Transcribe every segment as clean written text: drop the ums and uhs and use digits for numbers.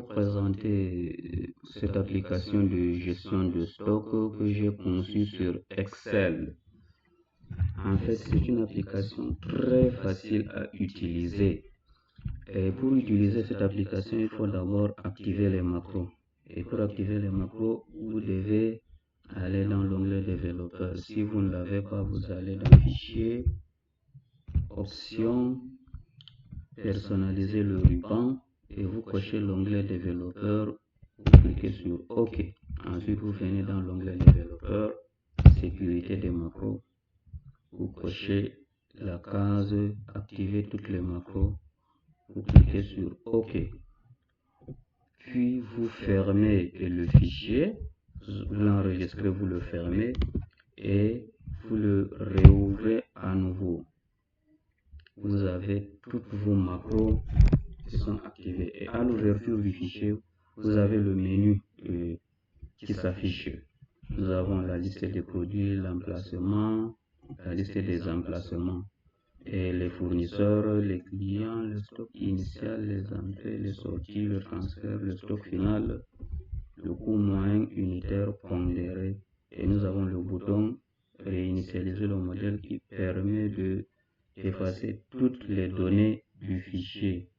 présenter cette application de gestion de stock que j'ai conçue sur Excel. En fait, c'est une application très facile à utiliser. Et pour utiliser cette application, il faut d'abord activer les macros. Et pour activer les macros, vous devez aller dans l'onglet développeur. Si vous ne l'avez pas, vous allez dans Fichier, Options, Personnaliser le ruban et vous cochez l'onglet développeur. Vous cliquez sur OK. Ensuite, vous venez dans l'onglet développeur, Sécurité des macros. Vous cochez la case Activer toutes les macros. Vous cliquez sur OK. Puis vous fermez le fichier, vous l'enregistrez, vous le fermez et vous le réouvrez à nouveau. Vous avez toutes vos macros qui sont activées. Et à l'ouverture du fichier, vous avez le menu qui s'affiche. Nous avons la liste des produits, l'emplacement, la liste des emplacements. Et les fournisseurs, les clients, le stock initial, les entrées, les sorties, le transfert, le stock final, le coût moyen unitaire pondéré. Et nous avons le bouton réinitialiser le modèle qui permet d'effacer toutes les données du fichier.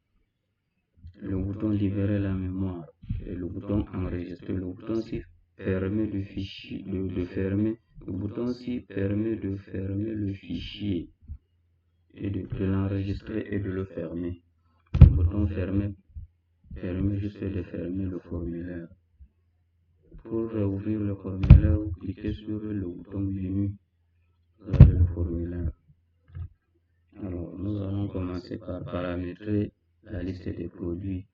Le bouton libérer la mémoire et le bouton enregistrer. Le bouton ci permet de fermer. Le bouton ci permet de fermer le fichier et de l'enregistrer et de le fermer. Le bouton fermer permet juste de fermer le formulaire. Pour ouvrir le formulaire, vous cliquez sur le bouton menu. Vous avez le formulaire. Alors, nous allons commencer par paramétrer la liste des produits.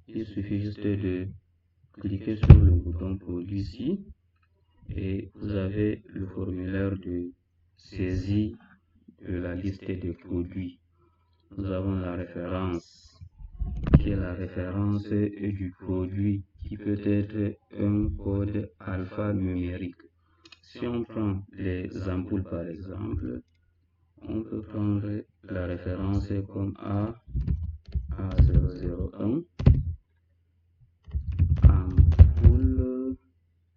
Il suffit juste de cliquer sur le bouton produit ici et vous avez le formulaire de saisie de la liste des produits. Nous avons la référence qui est la référence du produit qui peut être un code alphanumérique. Si on prend les ampoules par exemple, on peut prendre la référence comme A001, ampoule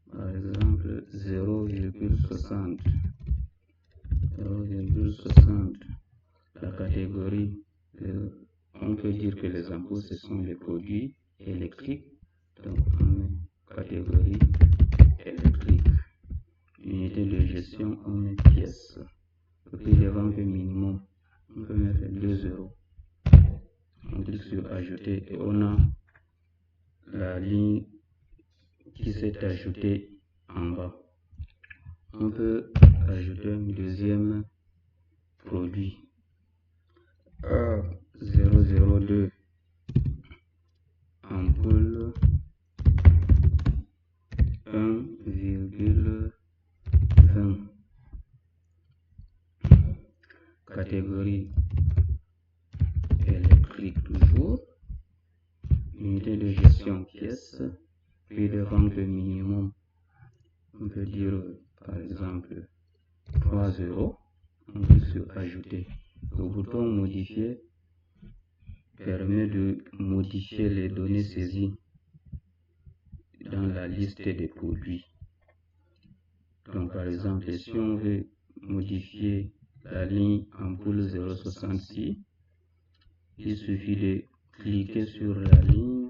par exemple 0,60. La catégorie, on peut dire que les ampoules ce sont les produits électriques, donc on met catégorie électrique. Unité de gestion, on met pièces. Le prix de vente minimum, on peut mettre 2 euros. On clique sur ajouter et on a la ligne qui s'est ajoutée en bas. On peut ajouter un deuxième produit. A002, ampoule 1,20. Catégorie électrique toujours. Unité de gestion pièces. Prix de vente minimum. On peut dire par exemple 3 euros. On clique sur ajouter. Le bouton modifier permet de modifier les données saisies dans la liste des produits. Donc par exemple, si on veut modifier la ligne ampoule 066, il suffit de cliquer sur la ligne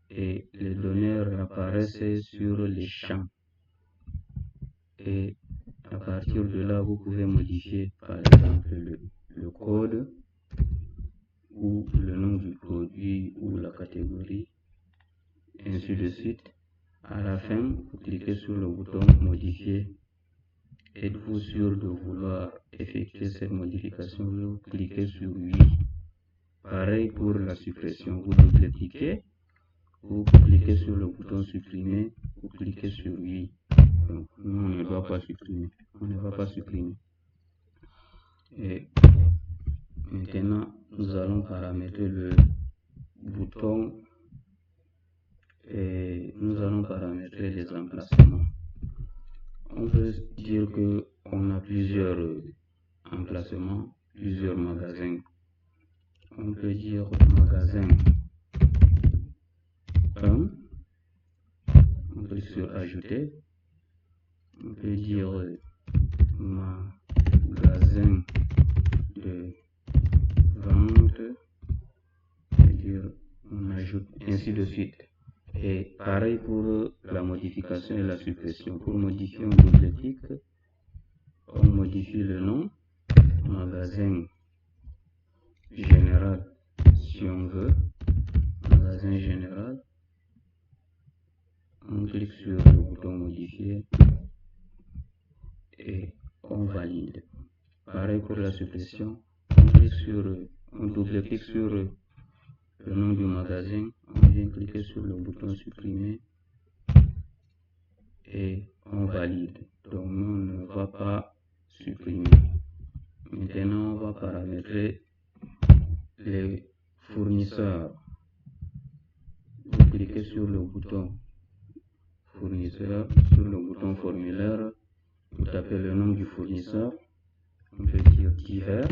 et les données apparaissent sur les champs. Et à partir de là, vous pouvez modifier par exemple le code ou le nom du produit ou la catégorie, ainsi de suite. À la fin, vous cliquez sur le bouton modifier. Êtes-vous sûr de vouloir effectuer cette modification? Vous cliquez sur oui. Pareil pour la suppression, vous double-cliquez, vous cliquez sur le bouton supprimer, vous cliquez sur oui. Donc, nous, on ne doit pas supprimer. On ne va pas supprimer. Et maintenant, nous allons paramétrer le bouton et nous allons paramétrer les emplacements. On peut dire que on a plusieurs emplacements, plusieurs magasins. On peut dire magasin 1. On clique sur ajouter. On peut dire magasin de vente. On ajoute ainsi de suite. Et pareil pour la modification et la suppression. Pour modifier, on double-clique. On modifie le nom. Magasin général si on veut. Magasin général. On clique sur le bouton modifier et on valide. Pareil pour la suppression. On double-clique sur le nom du magasin, on vient cliquer sur le bouton supprimer et on valide. Donc nous, on ne va pas supprimer. Maintenant, on va paramétrer les fournisseurs. Vous cliquez sur le bouton fournisseur, sur le bouton formulaire, vous tapez le nom du fournisseur, on peut dire divers.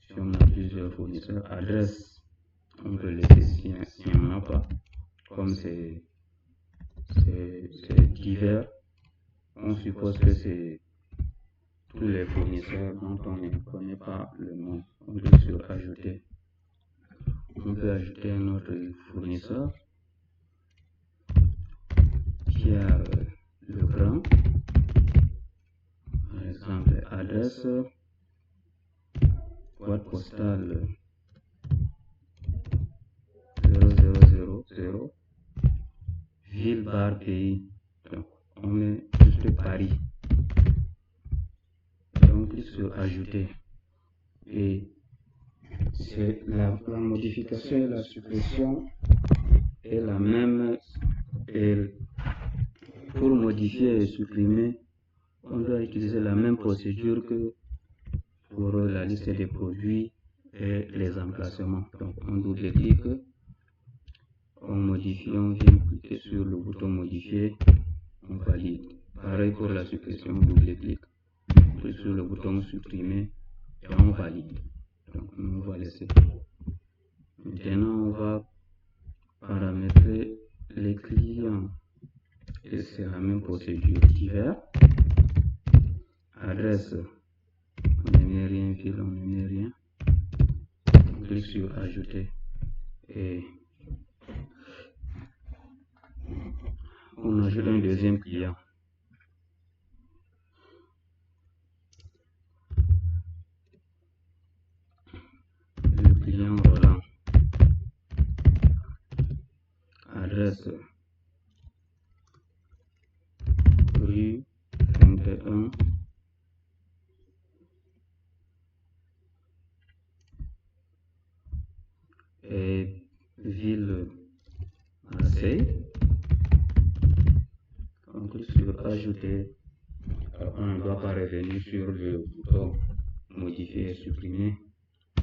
Si on a plusieurs fournisseurs, adresse, on peut laisser si on n'en a pas. Comme c'est divers, on suppose que c'est tous les fournisseurs dont on ne connaît pas le nom. On clique sur ajouter. On peut ajouter un autre fournisseur qui a le grand. Par exemple, adresse, boîte postale 0000, ville, bar, pays. Donc, on met juste Paris. Et on clique sur ajouter. Et c'est la modification et la suppression est la même. Et pour modifier et supprimer, on doit utiliser la même procédure que pour la liste des produits et les emplacements. Donc on double-clique, on modifie, on vient cliquer sur le bouton modifier, on valide. Pareil pour la suppression, on double-clique, on clique sur le bouton supprimer et on valide. Donc on va laisser. Maintenant on va paramétrer les clients. Et c'est la même procédure. Divers, adresse, on ne met rien, ville, on ne met rien. On clique sur ajouter et on ajoute un deuxième client. Le client Roland. Adresse, rue 21. Et ville Marseille. On clique sur ajouter. Alors, on ne doit pas revenir sur le bouton modifier et supprimer.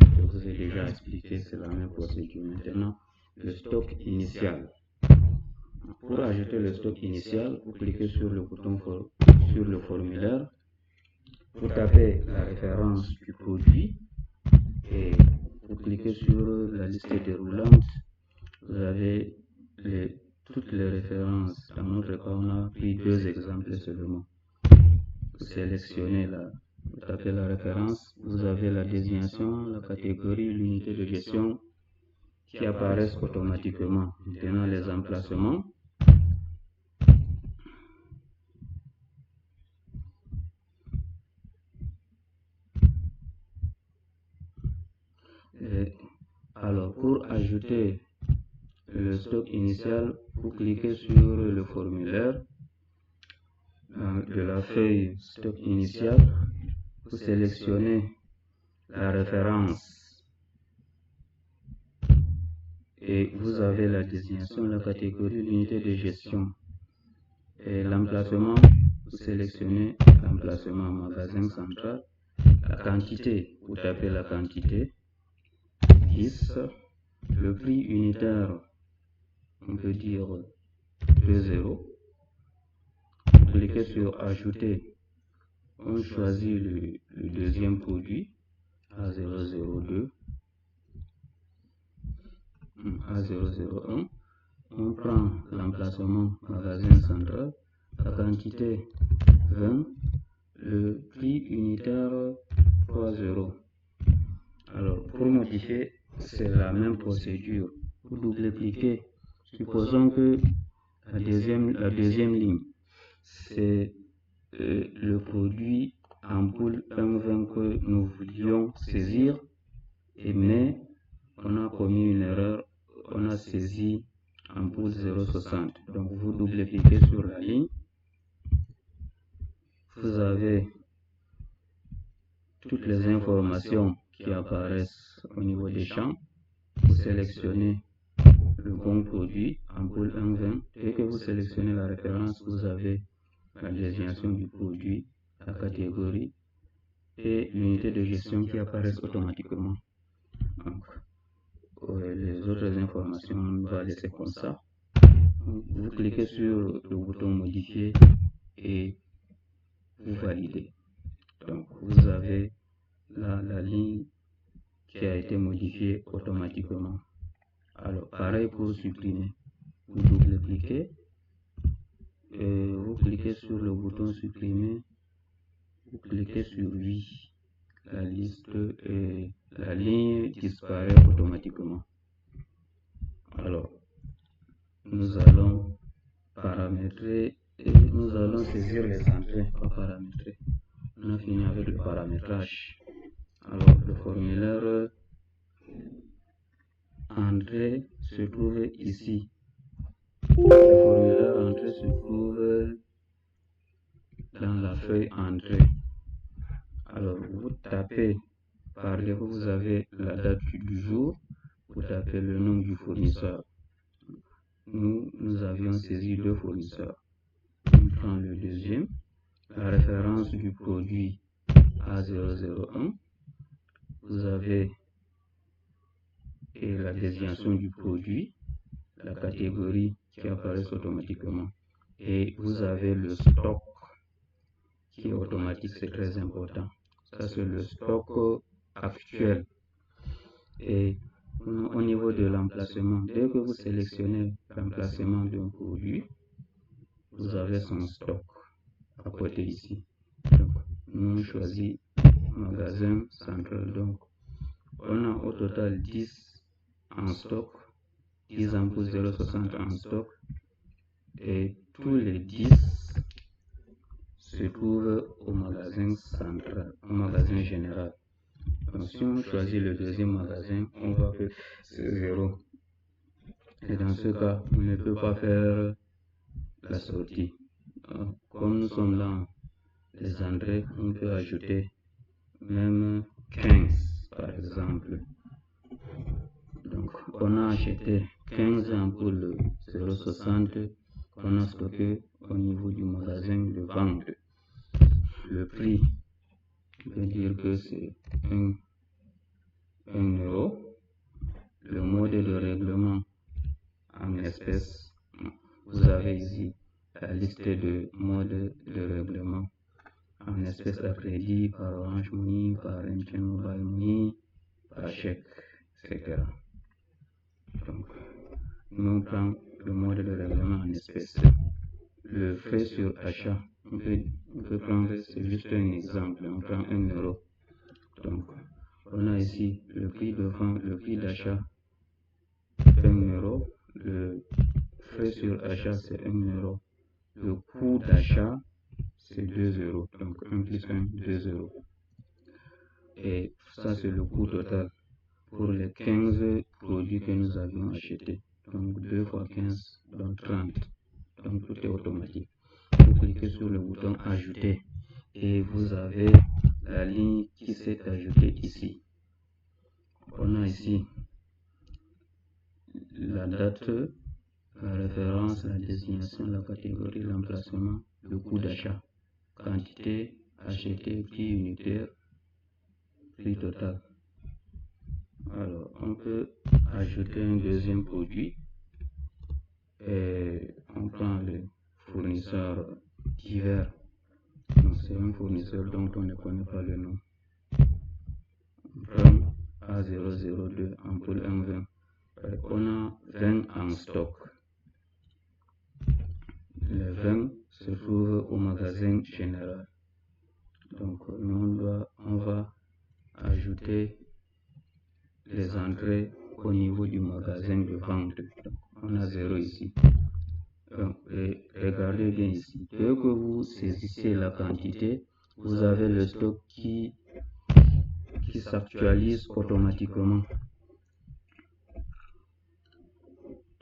Je vous ai déjà expliqué, c'est la même procédure. Maintenant, le stock initial. Pour ajouter le stock initial, vous cliquez sur le bouton sur le formulaire. Vous tapez la référence du produit et vous cliquez sur la liste déroulante. Vous avez toutes les références. Dans notre cas, on a pris 2 exemples seulement. Vous sélectionnez vous tapez la référence. Vous avez la désignation, la catégorie, l'unité de gestion qui apparaissent automatiquement. Maintenant, les emplacements. Alors, pour ajouter le stock initial, vous cliquez sur le formulaire de la feuille stock initial, vous sélectionnez la référence et vous avez la désignation, la catégorie, l'unité de gestion et l'emplacement. Vous sélectionnez l'emplacement magasin central, la quantité, vous tapez la quantité 10, le prix unitaire, on peut dire 2,0. Vous cliquez sur ajouter, on choisit le deuxième produit A002, A001, on on prend l'emplacement magasin central, la quantité 20, le prix unitaire 3 euros. Alors, pour modifier, c'est la même procédure. Vous double-cliquez. Supposons que la deuxième ligne, c'est le produit ampoule 1,20 que nous voulions saisir, mais on a commis une erreur, on a saisi ampoule 0,60. Donc vous double-cliquez sur la ligne, vous avez toutes les informations qui apparaissent au niveau des champs, vous sélectionnez le bon produit, ampoule 1,20. Dès que vous sélectionnez la référence, vous avez la désignation du produit, la catégorie et l'unité de gestion qui apparaissent automatiquement. Donc, les autres informations, on va laisser comme ça. Vous cliquez sur le bouton modifier et vous validez. Donc, vous avez la ligne qui a été modifiée automatiquement. Alors, pareil pour supprimer. Vous double-cliquez et vous cliquez sur le bouton supprimer. Vous cliquez sur oui. La liste et la ligne disparaît automatiquement. Alors, nous allons paramétrer et nous allons saisir les entrées, pas paramétrer. On a fini avec le paramétrage. Alors, le formulaire entrée se trouve ici. Le formulaire entrée se trouve dans la feuille entrée. Alors, vous tapez par défaut, vous avez la date du jour, vous tapez le nom du fournisseur. Nous avions saisi 2 fournisseurs. On prend le deuxième, la référence du produit A001. Vous avez la désignation du produit, la catégorie qui apparaît automatiquement. Et vous avez le stock qui est automatique, c'est très important. Ça, c'est le stock actuel. Et au niveau de l'emplacement, dès que vous sélectionnez l'emplacement d'un produit, vous avez son stock à côté ici. Donc, nous on choisit magasin central. Donc, on a au total 10 en stock, 10 ampoules 0,60 en stock, et tous les 10 se trouvent au magasin central, au magasin général. Donc, si on choisit le deuxième magasin, on voit que c'est 0. Et dans ce cas, on ne peut pas faire la sortie. Donc, comme nous sommes dans les entrées, on peut ajouter même 15 par exemple. Donc, on a acheté 15 ampoules 0,60 qu'on a stocké au niveau du magasin de vente. Le prix veut dire que c'est 1 euro. Le mode de règlement en espèces, vous avez ici la liste de modes de règlement en espèces à crédit, par Orange Money, par MTN Mobile Money, par chèque, etc. Donc, nous on prend le mode de règlement en espèces. Le frais sur achat, on peut prendre, c'est juste un exemple, on prend 1 euro. Donc, on a ici le prix de vente, le prix d'achat 1 euro, le frais sur achat c'est 1 euro, le coût d'achat c'est 2 euros, donc 1 plus 1, 2 euros. Et ça c'est le coût total pour les 15 produits que nous avions achetés. Donc 2 fois 15, donc 30. Donc tout est automatique. Vous cliquez sur le bouton ajouter et vous avez la ligne qui s'est ajoutée ici. On a ici la date, la référence, la désignation, la catégorie, l'emplacement, le coût d'achat, quantité achetée, prix unitaire, prix total. Alors, on peut ajouter un deuxième produit et on prend le fournisseur divers. C'est un fournisseur dont on ne connaît pas le nom. On prend A002 ampoule 1,20. On a 20 en stock. 20 se trouve au magasin général. Donc on va ajouter les entrées au niveau du magasin de vente. Donc, on a 0 ici. Donc, et regardez bien ici. Dès que vous saisissez la quantité, vous avez le stock qui s'actualise automatiquement.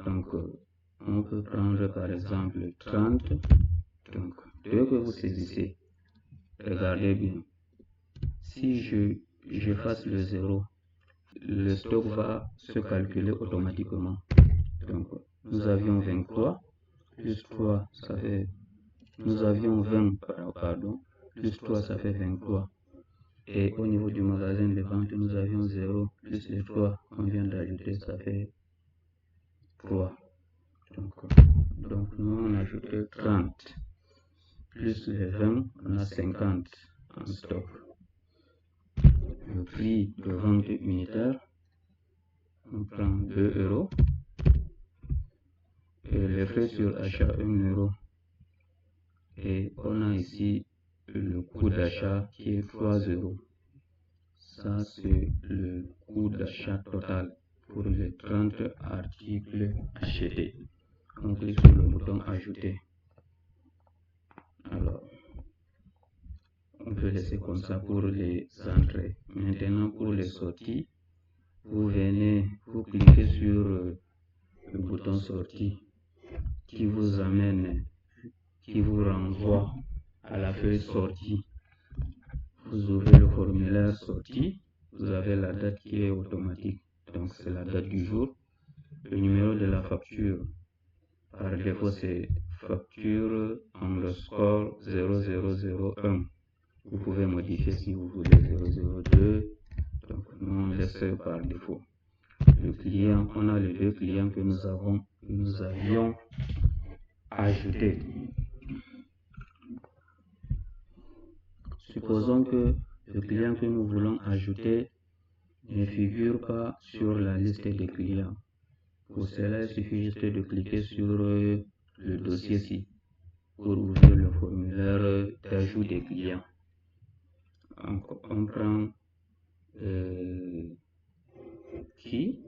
Donc, on peut prendre par exemple 30. Donc, dès que vous saisissez, regardez bien. Si je fasse le 0, le stock va se calculer automatiquement. Donc, nous avions 23, plus 3, ça fait... Nous avions 20, pardon, plus 3, ça fait 23. Et au niveau du magasin de vente, nous avions 0, plus les 3 qu'on vient d'ajouter, ça fait 3. Donc nous, on ajoute 30. Plus les 20, on a 50 en stock. Le prix de vente unitaire, on prend 2 euros. Et les frais sur achat, 1 euro. Et on a ici le coût d'achat qui est 3 euros. Ça, c'est le coût d'achat total pour les 30 articles achetés. On clique sur le bouton ajouter. Alors, on peut laisser comme ça pour les entrées. Maintenant, pour les sorties, vous cliquez sur le bouton sortie qui vous amène, qui vous renvoie à la feuille sortie. Vous ouvrez le formulaire sortie, vous avez la date qui est automatique, donc c'est la date du jour. Le numéro de la facture, par défaut c'est facture underscore 0001. Vous pouvez modifier si vous voulez 002, donc nous on laisse par défaut. Le client, on a les deux clients que nous avions ajoutés. Supposons que le client que nous voulons ajouter ne figure pas sur la liste des clients. Pour cela, il suffit juste de cliquer sur le dossier-ci pour ouvrir le formulaire d'ajout des clients. On prend qui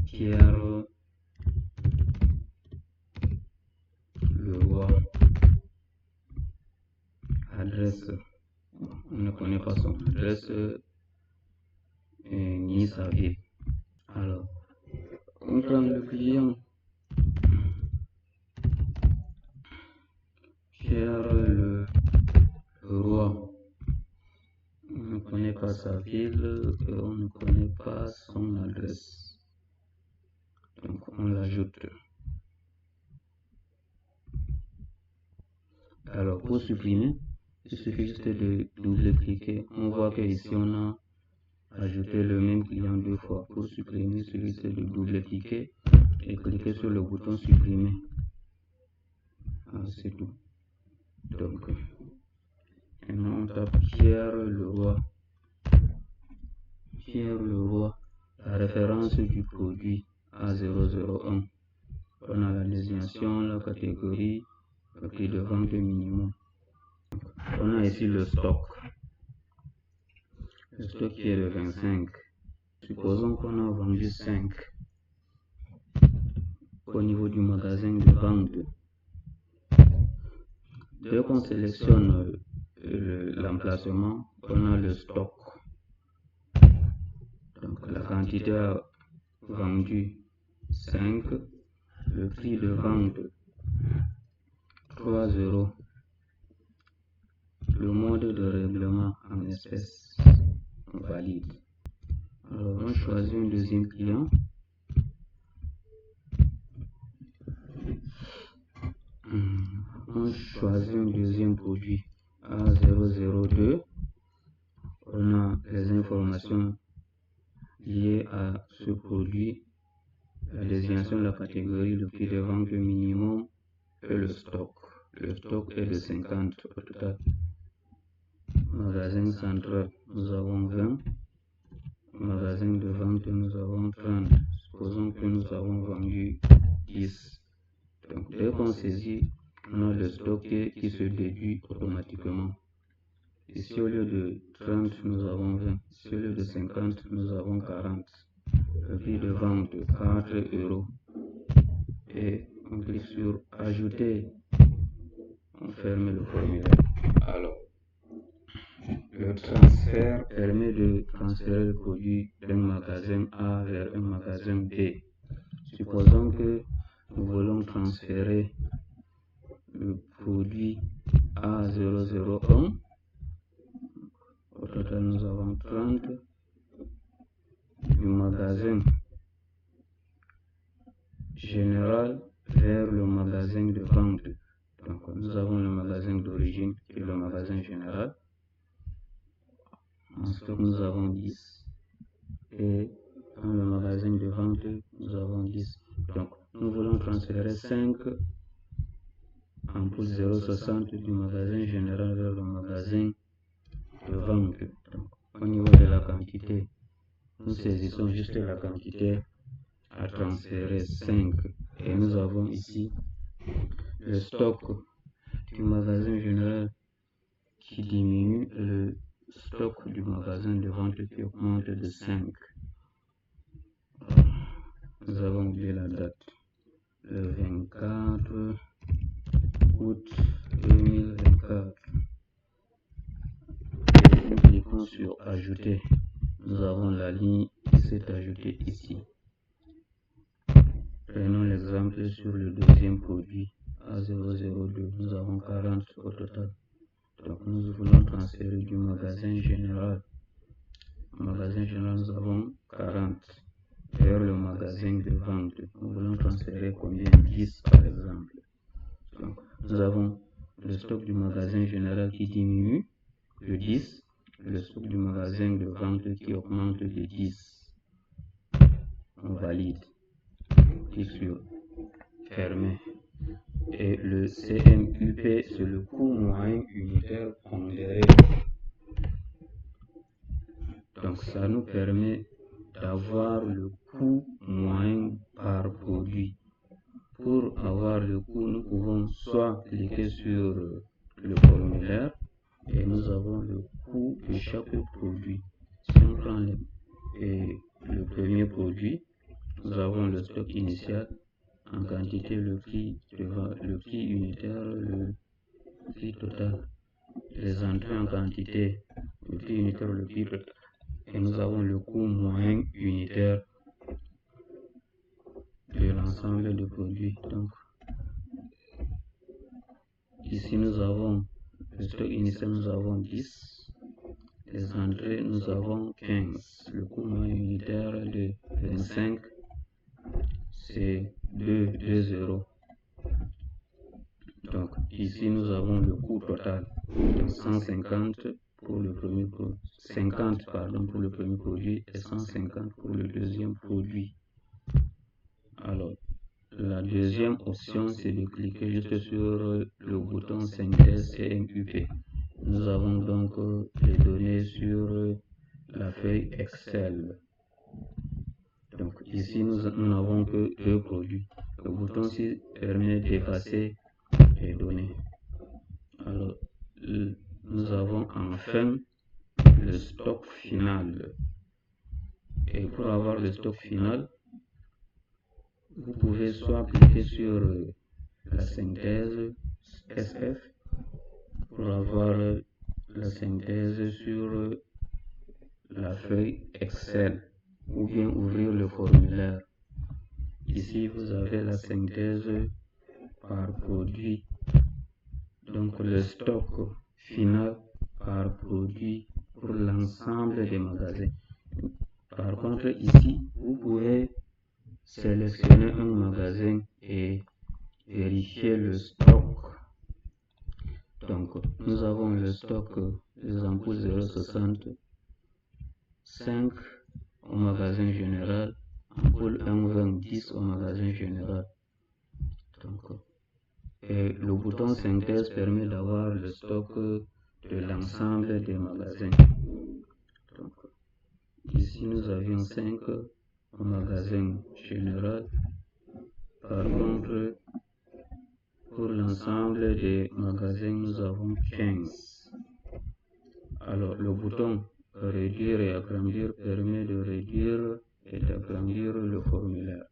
Pierre Leroy. Adresse, on ne connaît pas son adresse ni sa ville. Alors, on prend le client Pierre Leroy. On ne connaît pas sa ville et on ne connaît pas son adresse. Donc, on l'ajoute. Alors, pour supprimer, il suffit juste de double-cliquer. On voit que ici on a ajouté le même client 2 fois. Pour supprimer, il suffit juste de double-cliquer et cliquer sur le bouton supprimer. C'est tout. Donc, maintenant on tape Pierre Leroy. Pierre Leroy, la référence du produit A001. On a la désignation, la catégorie, le prix de vente minimum. On a ici le stock. Le stock qui est de 25. Supposons qu'on a vendu 5 au niveau du magasin de vente. Dès qu'on sélectionne l'emplacement, on a le stock. Donc la quantité vendue 5, le prix de vente 3 euros. Le mode de règlement en espèces valide. Alors on choisit un deuxième client. On choisit un deuxième produit A002. On a les informations liées à ce produit, la désignation de la catégorie, le prix de vente minimum et le stock. Le stock est de 50 au total. Magasin central, nous avons 20. Magasin de vente, nous avons 30. Supposons que nous avons vendu 10. Donc, dès qu'on saisit, on a le stock qui se déduit automatiquement. Ici, au lieu de 30, nous avons 20. Ici, au lieu de 50, nous avons 40. Le prix de vente, 4 €. Et on clique sur Ajouter. On ferme le formulaire. Alors, le transfert permet de transférer le produit d'un magasin A vers un magasin B. Supposons que nous voulons transférer le produit A001. Au total, nous avons 30 du magasin général vers le magasin de vente. Donc, nous avons le magasin d'origine qui est le magasin général. En stock, nous avons 10. Et dans le magasin de vente, nous avons 10. Donc, nous voulons transférer 5 ampoules 0,60 du magasin général vers le magasin de vente. Donc, au niveau de la quantité, nous saisissons juste la quantité à transférer 5. Et nous avons ici le stock du magasin général qui diminue et le stock du magasin de vente qui augmente de 5. Nous avons oublié la date. Le 24 août 2024. Et nous cliquons sur Ajouter. Nous avons la ligne qui s'est ajoutée ici. Prenons l'exemple sur le deuxième produit A002. Nous avons 40 au total. Donc nous voulons transférer du magasin général. Au magasin général, nous avons 40 vers le magasin de vente. Nous voulons transférer combien? 10 par exemple. Donc nous avons le stock du magasin général qui diminue de 10, le stock du magasin de vente qui augmente de 10. On valide. Clique sur Fermer. Et le CMUP, c'est le coût moyen unitaire pondéré. Donc ça nous permet d'avoir le coût moyen par produit. Pour avoir le coût, nous pouvons soit cliquer sur le formulaire et nous avons le coût de chaque produit. Si on prend le premier produit, nous avons le stock initial en quantité, le prix unitaire, le prix total, les entrées en quantité, le prix unitaire, le prix total. Et nous avons le coût moyen unitaire de l'ensemble des produits. Donc, ici nous avons le stock initial, nous avons 10. Les entrées, nous avons 15. Le coût moyen unitaire de 25, c'est 2 €. Donc, ici nous avons le coût total de 150 pour le premier produit, 50 pour le premier produit et 150 pour le deuxième produit. Alors, la deuxième option, c'est de cliquer juste sur le bouton synthèse CMUP. Nous avons donc les données sur la feuille Excel. Donc ici, nous n'avons que 2 produits. Le bouton ci permet d'effacer les données. Alors, nous avons enfin le stock final. Et pour avoir le stock final, vous pouvez soit cliquer sur la synthèse SF pour avoir la synthèse sur la feuille Excel ou bien ouvrir le formulaire. Ici, vous avez la synthèse par produit, donc le stock final par produit pour l'ensemble des magasins. Par contre, ici, vous pouvez sélectionner un magasin et vérifier le stock. Donc, nous avons le stock des ampoules 0,60, 5 au magasin général, ampoule 1,20, 10 au magasin général. Donc, et le bouton synthèse permet d'avoir le stock de l'ensemble des magasins. Donc, ici nous avions 5 au magasin général. Par contre, pour l'ensemble des magasins, nous avons 15. Alors, le bouton réduire et agrandir permet de réduire et d'agrandir le formulaire.